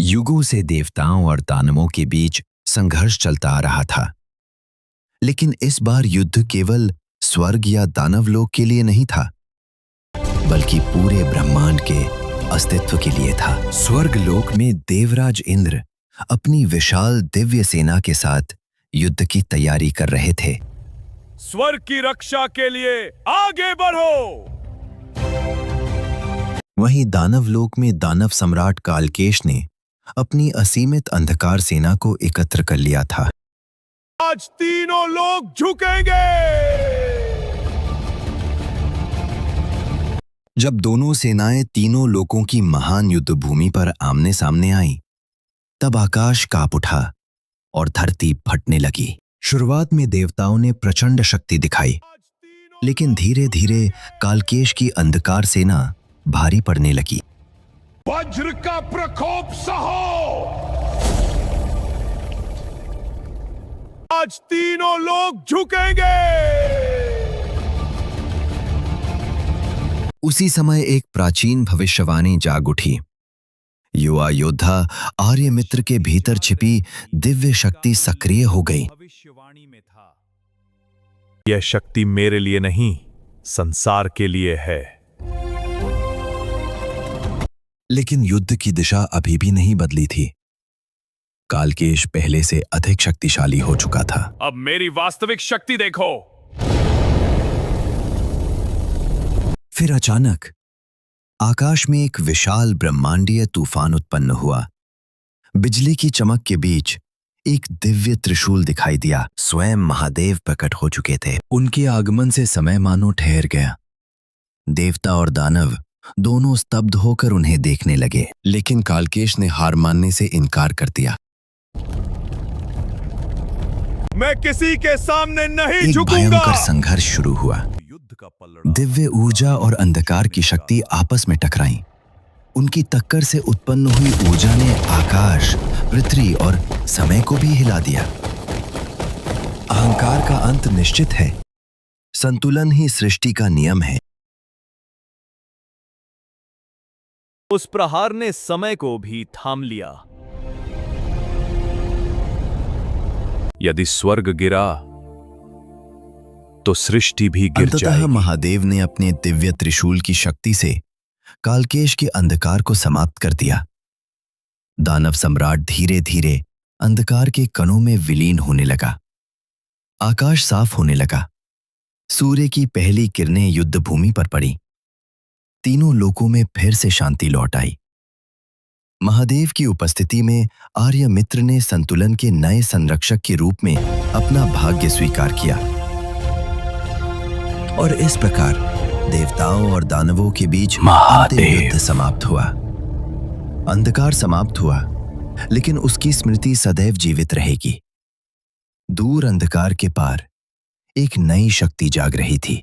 युगों से देवताओं और दानवों के बीच संघर्ष चलता आ रहा था, लेकिन इस बार युद्ध केवल स्वर्ग या दानवलोक के लिए नहीं था, बल्कि पूरे ब्रह्मांड के अस्तित्व के लिए था। स्वर्गलोक में देवराज इंद्र अपनी विशाल दिव्य सेना के साथ युद्ध की तैयारी कर रहे थे। स्वर्ग की रक्षा के लिए आगे बढ़ो। वहीं दानवलोक में दानव सम्राट कालकेश ने अपनी असीमित अंधकार सेना को एकत्र कर लिया था। आज तीनों लोग झुकेंगे। जब दोनों सेनाएं तीनों लोकों की महान युद्ध भूमि पर आमने सामने आईं, तब आकाश कांप उठा और धरती फटने लगी। शुरुआत में देवताओं ने प्रचंड शक्ति दिखाई, लेकिन धीरे धीरे कालकेश की अंधकार सेना भारी पड़ने लगी। वज्र का प्रकोप सहो। आज तीनों लोग झुकेंगे। उसी समय एक प्राचीन भविष्यवाणी जाग उठी। युवा योद्धा आर्यमित्र के भीतर छिपी दिव्य शक्ति सक्रिय हो गई। भविष्यवाणी में था, यह शक्ति मेरे लिए नहीं, संसार के लिए है। लेकिन युद्ध की दिशा अभी भी नहीं बदली थी। कालकेश पहले से अधिक शक्तिशाली हो चुका था। अब मेरी वास्तविक शक्ति देखो। फिर अचानक आकाश में एक विशाल ब्रह्मांडीय तूफान उत्पन्न हुआ। बिजली की चमक के बीच एक दिव्य त्रिशूल दिखाई दिया। स्वयं महादेव प्रकट हो चुके थे। उनके आगमन से समय मानो ठहर गया। देवता और दानव दोनों स्तब्ध होकर उन्हें देखने लगे, लेकिन कालकेश ने हार मानने से इनकार कर दिया। मैं किसी के सामने नहीं एक झुकूंगा। भयंकर संघर्ष शुरू हुआ। दिव्य ऊर्जा और अंधकार की शक्ति आपस में टकराई। उनकी टक्कर से उत्पन्न हुई ऊर्जा ने आकाश, पृथ्वी और समय को भी हिला दिया। अहंकार का अंत निश्चित है। संतुलन ही सृष्टि का नियम है। उस प्रहार ने समय को भी थाम लिया। यदि स्वर्ग गिरा तो सृष्टि भी गिर अंततः जाएगी। महादेव ने अपने दिव्य त्रिशूल की शक्ति से कालकेश के अंधकार को समाप्त कर दिया। दानव सम्राट धीरे धीरे अंधकार के कणों में विलीन होने लगा। आकाश साफ होने लगा। सूर्य की पहली किरणें युद्ध भूमि पर पड़ी। तीनों लोकों में फिर से शांति लौट आई। महादेव की उपस्थिति में आर्यमित्र ने संतुलन के नए संरक्षक के रूप में अपना भाग्य स्वीकार किया। और इस प्रकार देवताओं और दानवों के बीच अंतिम युद्ध समाप्त हुआ। अंधकार समाप्त हुआ, लेकिन उसकी स्मृति सदैव जीवित रहेगी। दूर अंधकार के पार एक नई शक्ति जाग रही थी।